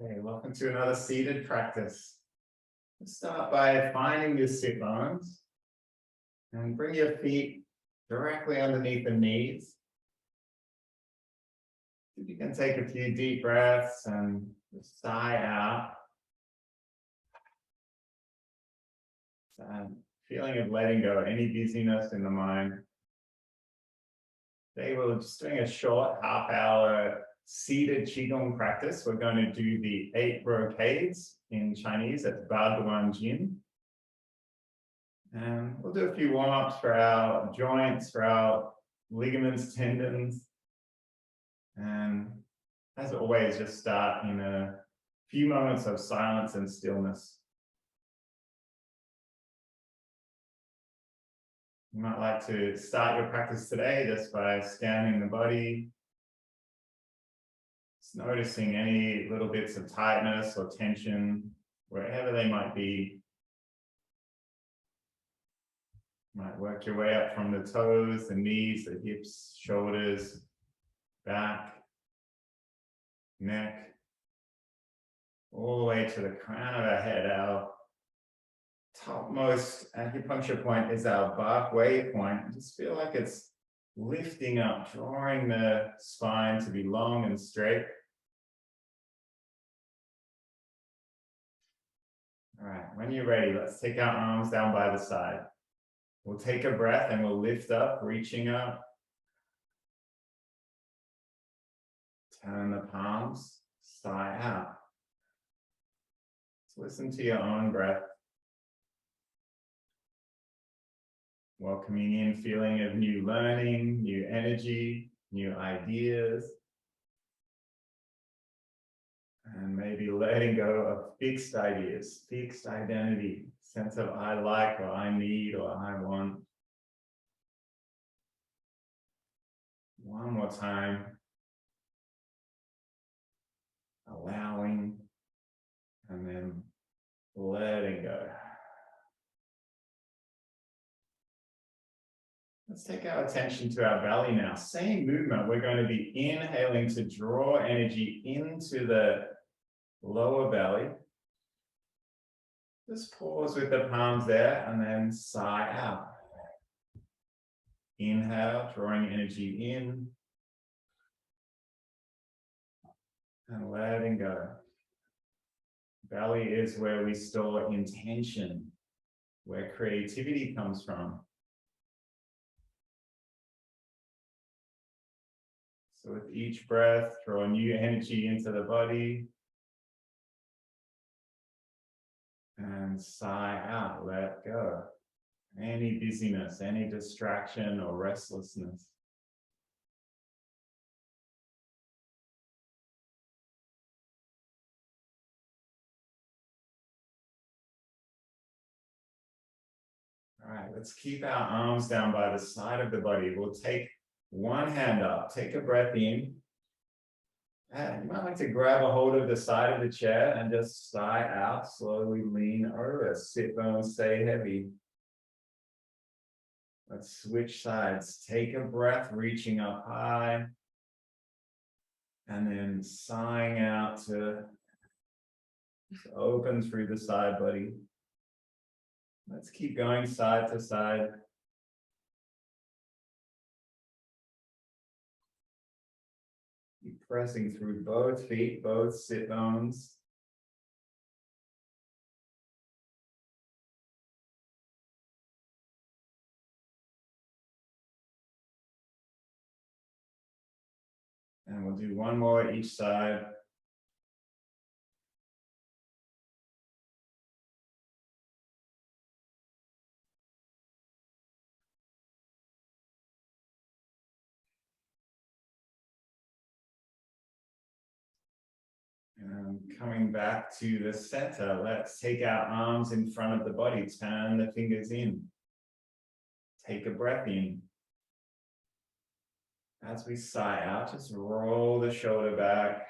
Okay, welcome to another seated practice. Let's start by finding your sit bones and bring your feet directly underneath the knees. You can take a few deep breaths and sigh out. Feeling of letting go, any busyness in the mind. Today we're just doing a short half-hour seated qigong practice. We're going to do the 8 brocades in Chinese. That's Ba Duan Jin. And we'll do a few warm-ups for our joints, for our ligaments, tendons. And as always, just start in a few moments of silence and stillness. You might like to start your practice today just by scanning the body, just noticing any little bits of tightness or tension, wherever they might be. You might work your way up from the toes, the knees, the hips, shoulders, back, neck, all the way to the crown of our head. Our topmost acupuncture point is our Ba point. Just feel like it's lifting up, drawing the spine to be long and straight. All right, when you're ready, let's take our arms down by the side. We'll take a breath and we'll lift up, reaching up. Turn the palms, sigh out. So listen to your own breath. Welcoming in feeling of new learning, new energy, new ideas. And maybe letting go of fixed ideas, fixed identity, sense of I like or I need or I want. One more time. Allowing and then letting go. Let's take our attention to our belly now. Same movement. We're going to be inhaling to draw energy into the lower belly. Just pause with the palms there and then sigh out. Inhale, drawing energy in. And letting go. Belly is where we store intention, where creativity comes from. So with each breath, draw new energy into the body. And sigh out, let go. Any busyness, any distraction or restlessness. All right, let's keep our arms down by the side of the body. We'll take one hand up, take a breath in. And you might like to grab a hold of the side of the chair and just sigh out, slowly lean over. Sit bones stay heavy. Let's switch sides. Take a breath, reaching up high. And then sighing out to open through the side body. Let's keep going side to side. Keep pressing through both feet, both sit bones. And we'll do one more each side. And coming back to the center, let's take our arms in front of the body, turn the fingers in. Take a breath in. As we sigh out, just roll the shoulder back.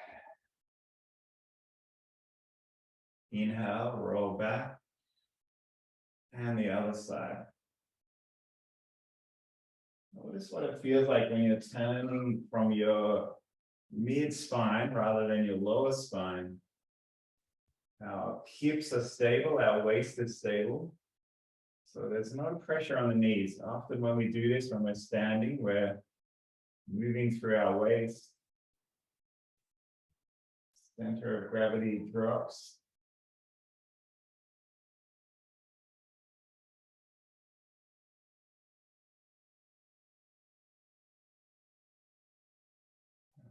Inhale, roll back. And the other side. Notice what it feels like when you're turning from your mid-spine rather than your lower spine. Our hips are stable, our waist is stable. So there's no pressure on the knees. Often when we do this, when we're standing, we're moving through our waist. Center of gravity drops.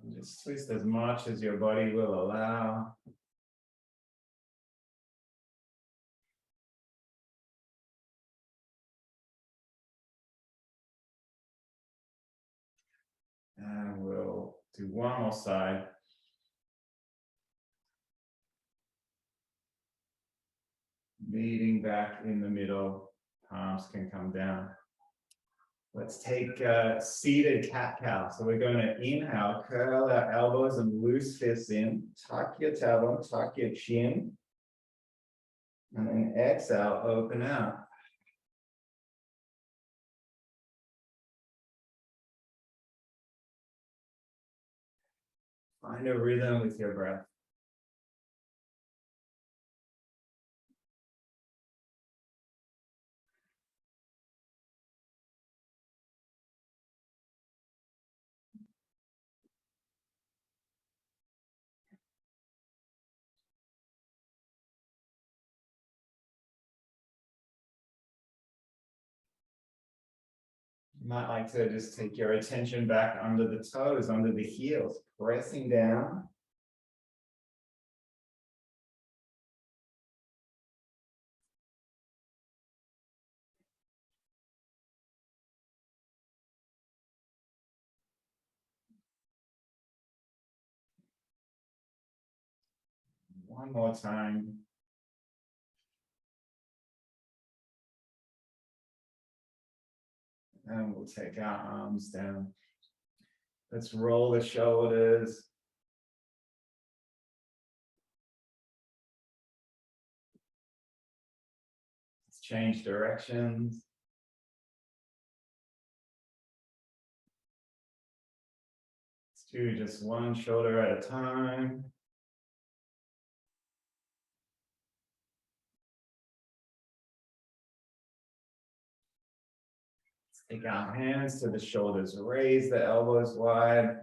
And just twist as much as your body will allow. And we'll do one more side. Meeting back in the middle, palms can come down. Let's take seated cat-cow. So we're going to inhale, curl our elbows and loose fists in, tuck your tailbone, tuck your chin, and then exhale, open out. Find a rhythm with your breath. You might like to just take your attention back under the toes, under the heels, pressing down. One more time. And we'll take our arms down. Let's roll the shoulders. Let's change directions. Let's do just one shoulder at a time. Take our hands to the shoulders, raise the elbows wide.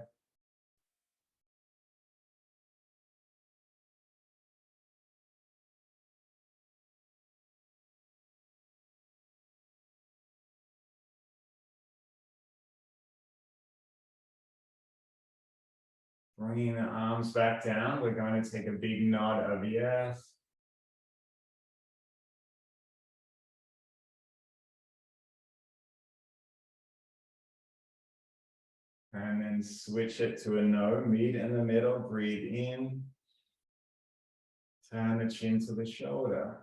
Bringing the arms back down, we're going to take a big nod of yes. And then switch it to a no, meet in the middle, breathe in. Turn the chin to the shoulder.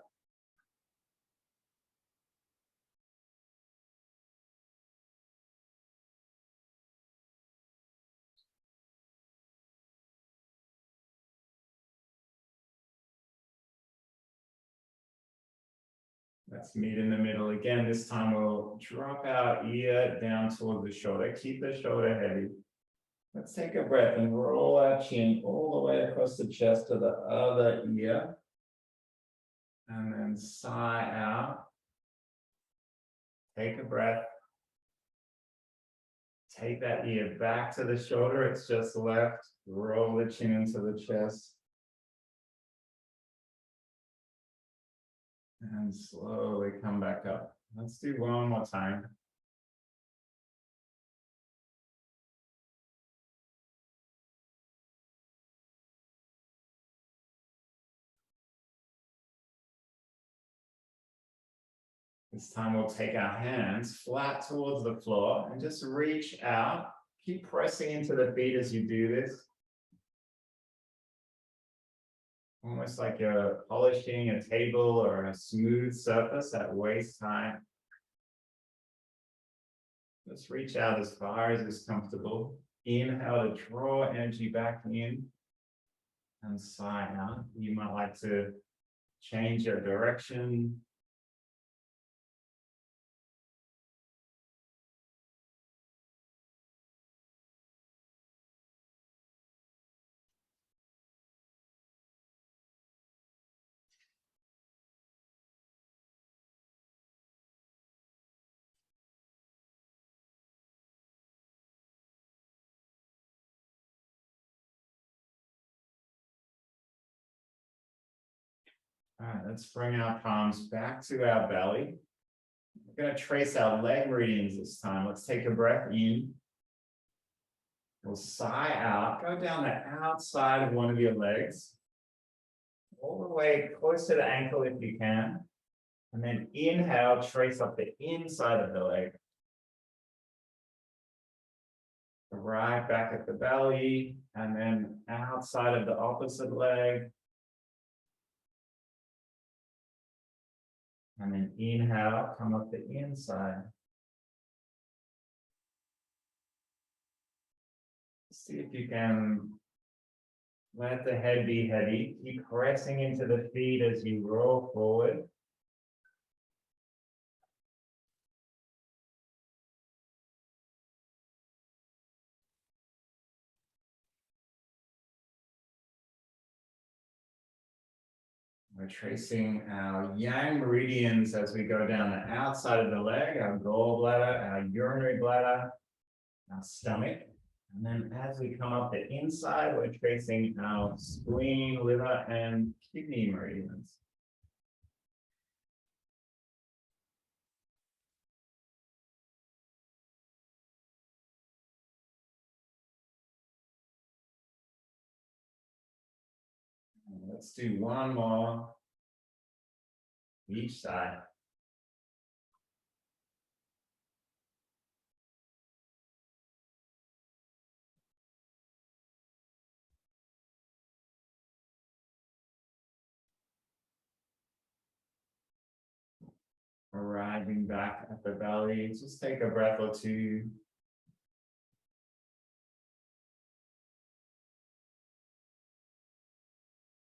Let's meet in the middle again. This time we'll drop our ear down towards the shoulder. Keep the shoulder heavy. Let's take a breath and roll our chin all the way across the chest to the other ear. And then sigh out. Take a breath. Take that ear back to the shoulder. It's just left. Roll the chin into the chest. And slowly come back up. Let's do one more time. This time we'll take our hands flat towards the floor and just reach out. Keep pressing into the feet as you do this. Almost like you're polishing a table or a smooth surface at waist height. Let's reach out as far as is comfortable. Inhale to draw energy back in and sigh out. You might like to change your direction. All right, let's bring our palms back to our belly. We're going to trace our leg meridians this time. Let's take a breath in. We'll sigh out. Go down the outside of one of your legs, all the way close to the ankle if you can. And then inhale, trace up the inside of the leg. Right back at the belly, and then outside of the opposite leg. And then inhale, come up the inside. See if you can let the head be heavy. Keep pressing into the feet as you roll forward. We're tracing our yang meridians as we go down the outside of the leg, our gallbladder, our urinary bladder, our stomach. And then as we come up the inside, we're tracing our spleen, liver, and kidney meridians. Let's do one more each side. Arriving back at the belly, just take a breath or two.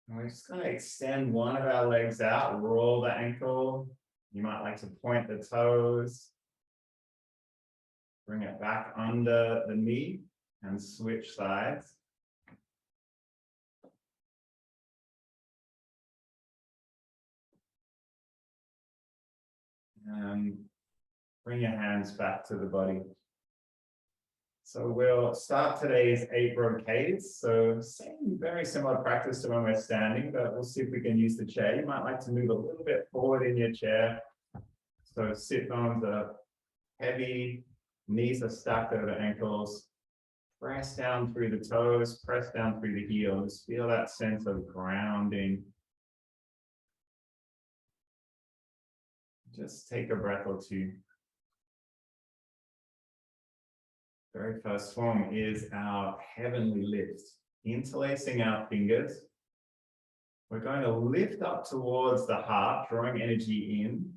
And we're just going to extend one of our legs out, roll the ankle. You might like to point the toes. Bring it back under the knee and switch sides. And bring your hands back to the body. So we'll start today's 8 brocades. So same, very similar practice to when we're standing, but we'll see if we can use the chair. You might like to move a little bit forward in your chair. So sit bones are heavy, knees are stacked over ankles. Press down through the toes, press down through the heels. Feel that sense of grounding. Just take a breath or two. Very first form is our heavenly lift. Interlacing our fingers. We're going to lift up towards the heart, drawing energy in.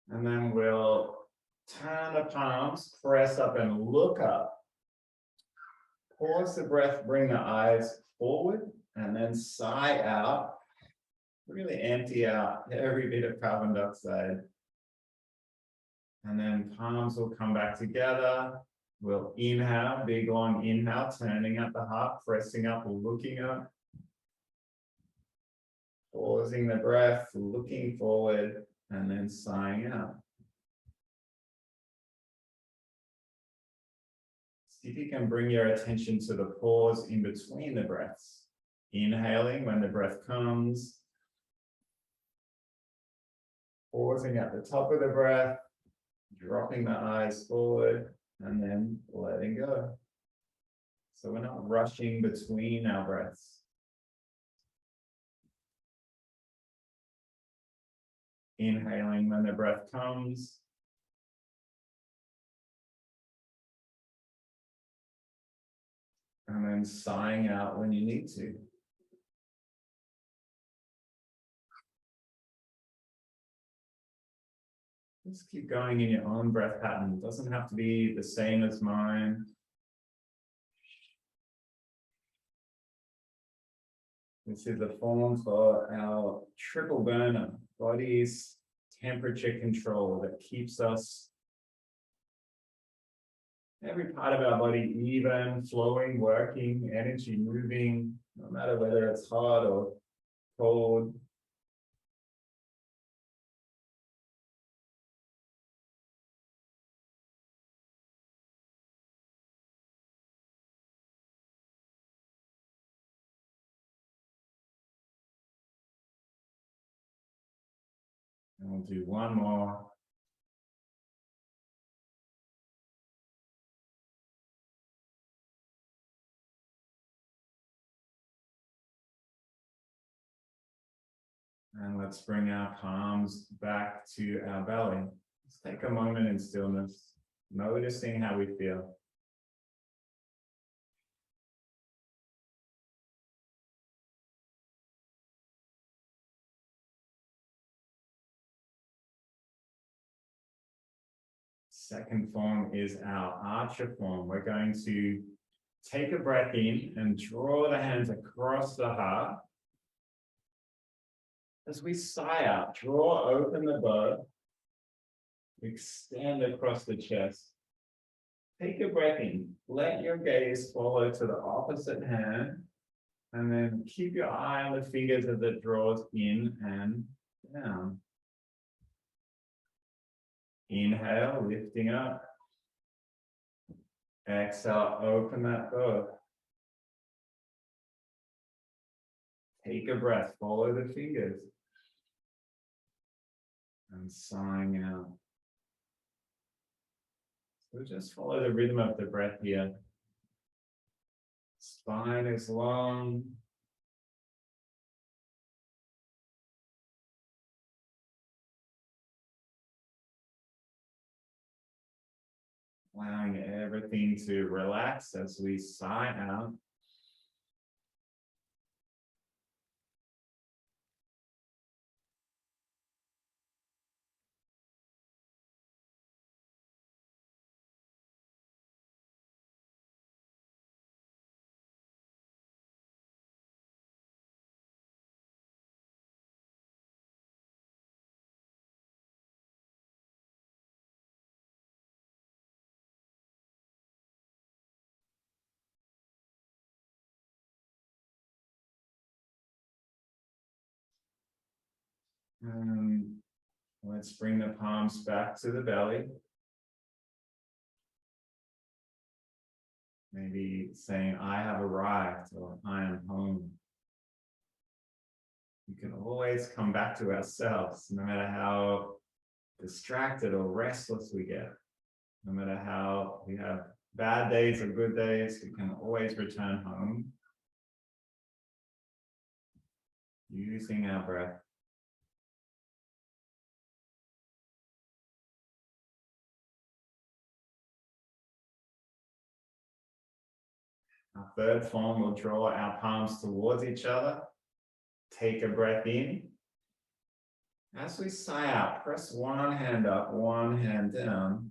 And then we'll turn the palms, press up and look up. Pause the breath, bring the eyes forward, and then sigh out. Really empty out every bit of carbon dioxide. And then palms will come back together. We'll inhale, big long inhale, turning at the heart, pressing up, looking up. Pausing the breath, looking forward, and then sighing out. See if you can bring your attention to the pause in between the breaths. Inhaling when the breath comes. Pausing at the top of the breath, dropping the eyes forward, and then letting go. So we're not rushing between our breaths. Inhaling when the breath comes. And then sighing out when you need to. Just keep going in your own breath pattern. It doesn't have to be the same as mine. This is the form for our triple burner, body's temperature control that keeps us, every part of our body even, flowing, working, energy moving, no matter whether it's hot or cold. And we'll do one more. And let's bring our palms back to our belly. Let's take a moment in stillness, noticing how we feel. Second form is our archer form. We're going to take a breath in and draw the hands across the heart. As we sigh out, draw open the bow, extend across the chest. Take a breath in, let your gaze follow to the opposite hand, and then keep your eye on the fingers as it draws in and down. Inhale, lifting up. Exhale, open that bow. Take a breath, follow the fingers. And sighing out. So just follow the rhythm of the breath here. Spine is long. Allowing everything to relax as we sigh out. Let's bring the palms back to the belly. Maybe saying, I have arrived, or I am home. We can always come back to ourselves, no matter how distracted or restless we get. No matter how we have bad days or good days, we can always return home using our breath. Our third form will draw our palms towards each other. Take a breath in. As we sigh out, press one hand up, one hand down,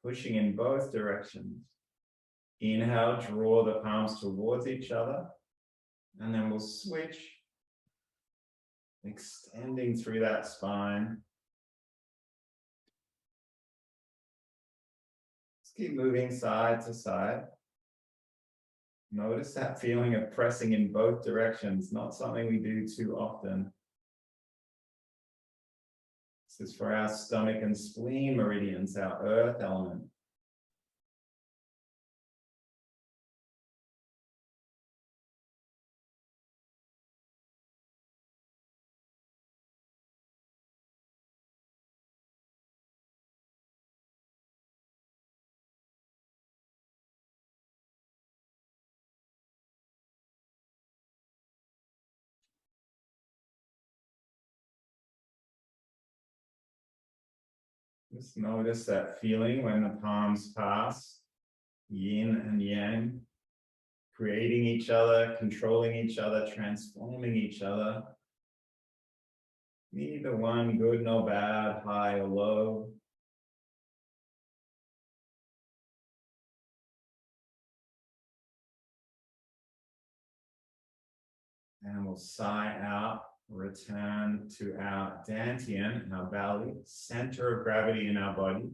pushing in both directions. Inhale, draw the palms towards each other, and then we'll switch, extending through that spine. Let's keep moving side to side. Notice that feeling of pressing in both directions, not something we do too often. This is for our stomach and spleen meridians, our earth element. Just notice that feeling when the palms pass, yin and yang, creating each other, controlling each other, transforming each other. Neither one good nor bad, high or low. And we'll sigh out, return to our dantian, our belly, center of gravity in our body.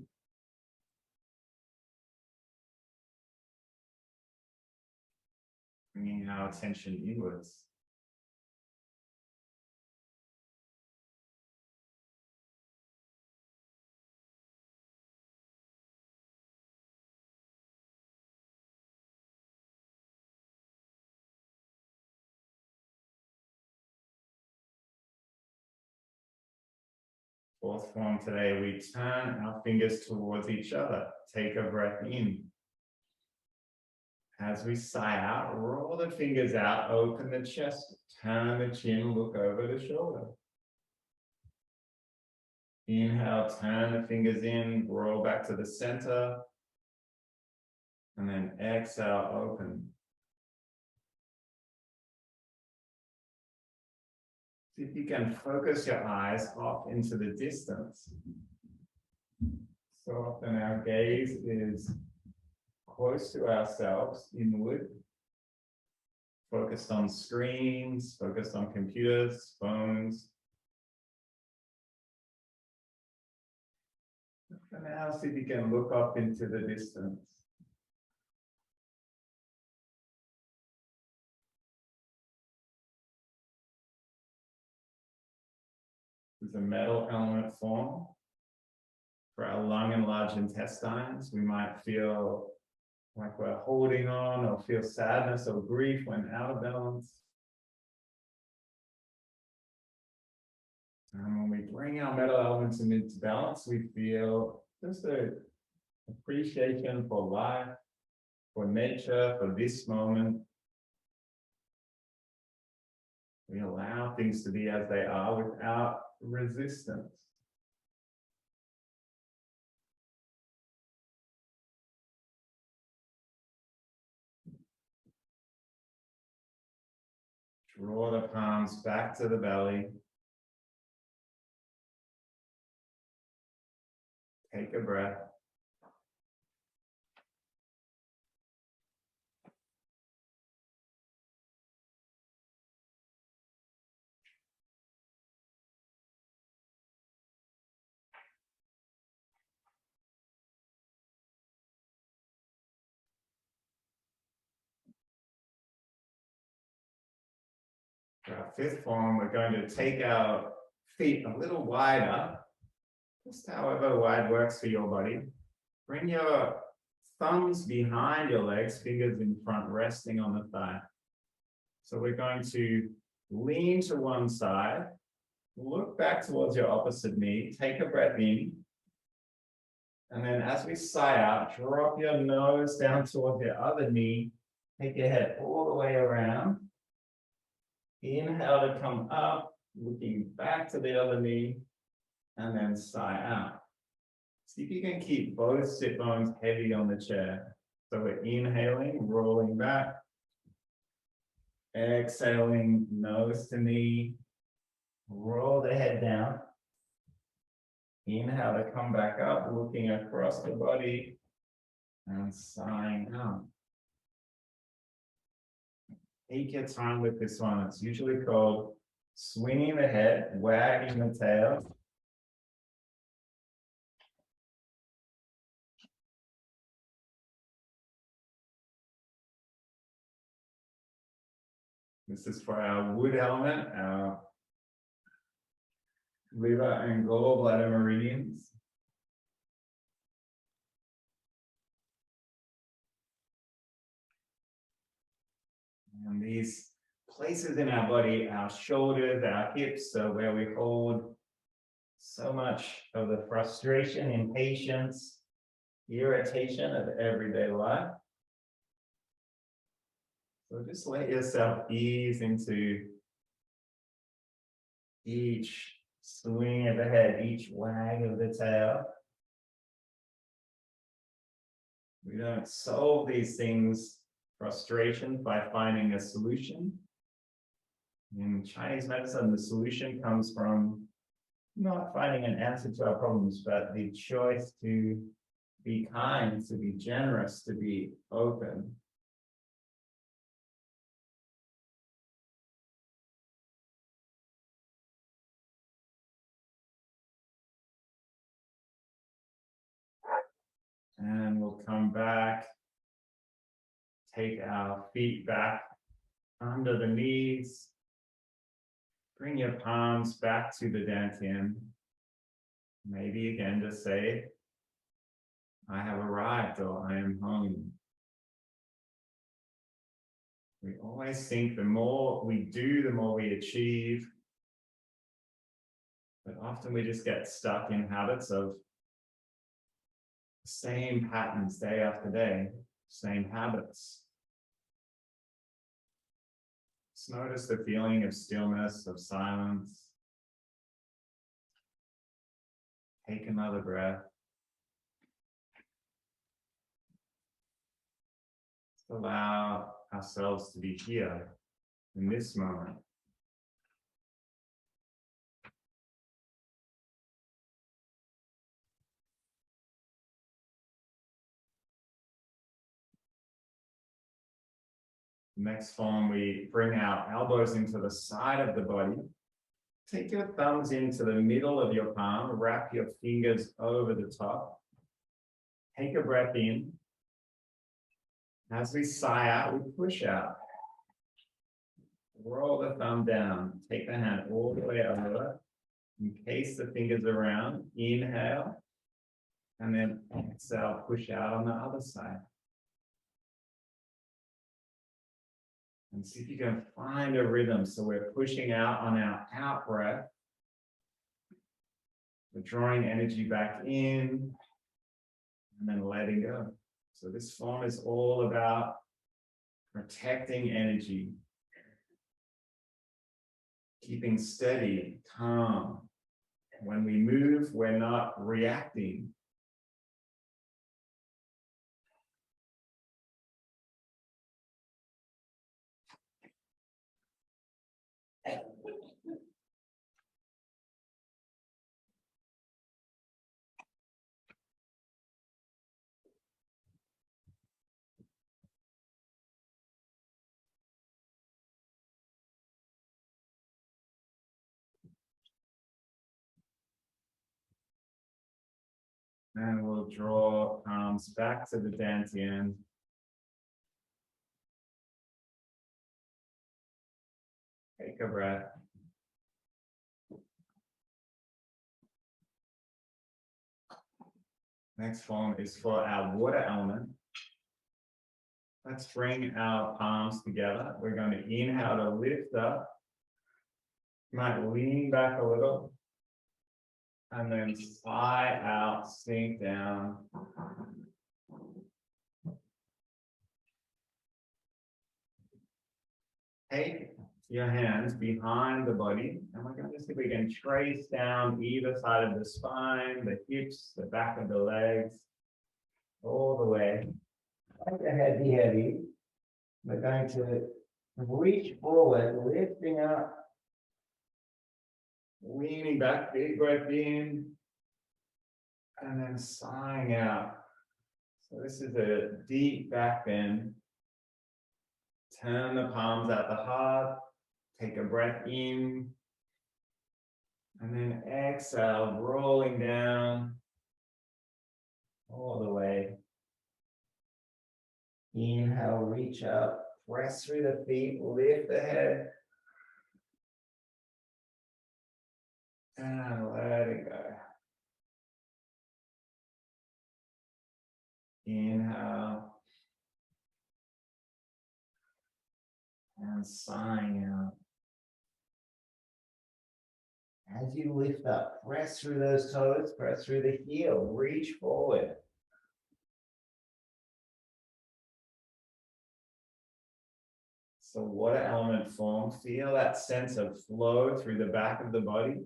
Bringing our attention inwards. Fourth form today, we turn our fingers towards each other. Take a breath in. As we sigh out, roll the fingers out, open the chest, turn the chin, look over the shoulder. Inhale, turn the fingers in, roll back to the center. And then exhale, open. See if you can focus your eyes off into the distance. So often our gaze is close to ourselves, inward, focused on screens, focused on computers, phones. And now see if you can look up into the distance. There's a metal element form. For our lung and large intestines, we might feel like we're holding on or feel sadness or grief when out of balance. And when we bring our metal elements into balance, we feel just an appreciation for life, for nature, for this moment. We allow things to be as they are without resistance. Draw the palms back to the belly. Take a breath. For our fifth form, we're going to take our feet a little wider, just however wide works for your body. Bring your thumbs behind your legs, fingers in front, resting on the thigh. So we're going to lean to one side, look back towards your opposite knee, take a breath in, and then as we sigh out, drop your nose down towards your other knee, take your head all the way around. Inhale to come up, looking back to the other knee, and then sigh out. See if you can keep both sit bones heavy on the chair. So we're inhaling, rolling back. Exhaling, nose to knee. Roll the head down. Inhale to come back up, looking across the body, and sighing out. Take your time with this one. It's usually called swinging the head, wagging the tail. This is for our wood element, our liver and gallbladder meridians. And these places in our body, our shoulders, our hips, so where we hold so much of the frustration, impatience, irritation of everyday life. So just let yourself ease into each swing of the head, each wag of the tail. We don't solve these things, frustration, by finding a solution. In Chinese medicine, the solution comes from not finding an answer to our problems, but the choice to be kind, to be generous, to be open. And we'll come back, take our feet back under the knees. Bring your palms back to the dantian. Maybe again, just say, I have arrived or I am home. We always think the more we do, the more we achieve. But often we just get stuck in habits of the same patterns day after day, same habits. Just notice the feeling of stillness, of silence. Take another breath. Just allow ourselves to be here in this moment. Next form, we bring our elbows into the side of the body. Take your thumbs into the middle of your palm, wrap your fingers over the top. Take a breath in. As we sigh out, we push out. Roll the thumb down. Take the hand all the way over. Encase the fingers around. Inhale. And then exhale, push out on the other side. And see if you can find a rhythm. So we're pushing out on our out breath. We're drawing energy back in and then letting go. So this form is all about protecting energy, keeping steady, calm. When we move, we're not reacting. And we'll draw palms back to the dantian. Take a breath. Next form is for our water element. Let's bring our palms together. We're going to inhale to lift up. You might lean back a little. And then sigh out, sink down. Take your hands behind the body, and we're going to see if we can trace down either side of the spine, the hips, the back of the legs, all the way. Let the head be heavy. We're going to reach forward, lifting up. Leaning back, big breath in, and then sighing out. So this is a deep back bend. Turn the palms at the heart, take a breath in, and then exhale, rolling down all the way. Inhale, reach up, press through the feet, lift the head. And let it go. Inhale. And sighing out. As you lift up, press through those toes, press through the heel, reach forward. So water element form, feel that sense of flow through the back of the body.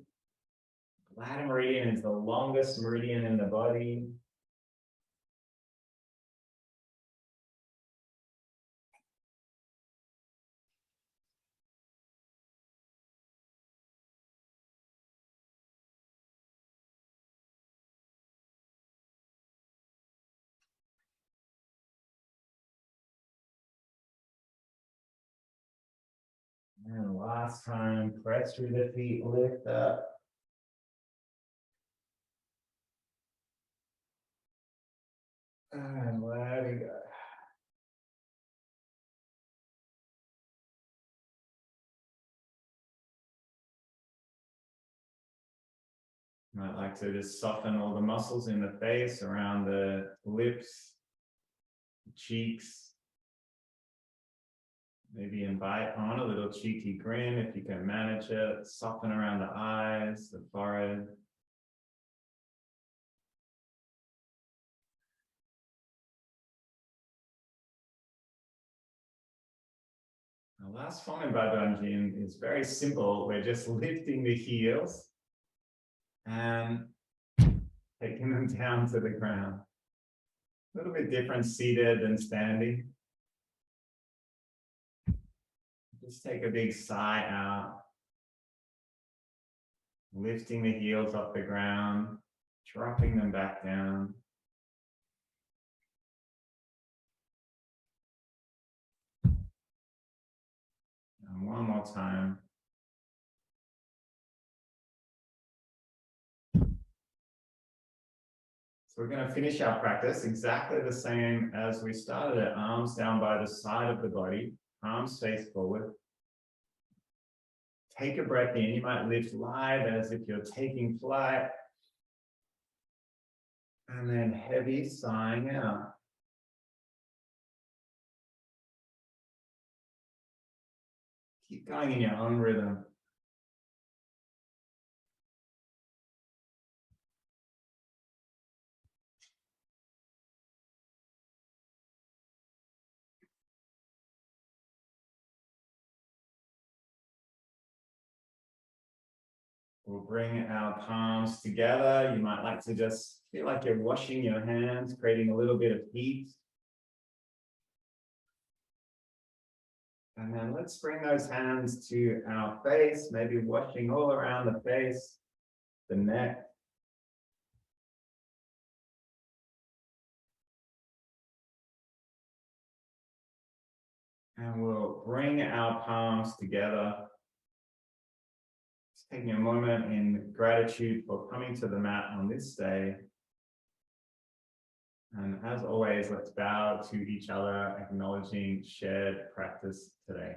Bladder meridian is the longest meridian in the body. And last time, press through the feet, lift up. And let it go. Might like to just soften all the muscles in the face, around the lips, cheeks. Maybe invite on a little cheeky grin if you can manage it. Soften around the eyes, the forehead. The last form in Ba Duan Jin is very simple. We're just lifting the heels and taking them down to the ground. A little bit different seated than standing. Just take a big sigh out. Lifting the heels off the ground, dropping them back down. And one more time. So we're going to finish our practice exactly the same as we started it. Arms down by the side of the body, arms face forward. Take a breath in. You might lift light as if you're taking flight. And then heavy sighing out. Keep going in your own rhythm. We'll bring our palms together. You might like to just feel like you're washing your hands, creating a little bit of heat. And then let's bring those hands to our face, maybe washing all around the face, the neck. And we'll bring our palms together. Just taking a moment in gratitude for coming to the mat on this day. And as always, let's bow to each other, acknowledging shared practice today.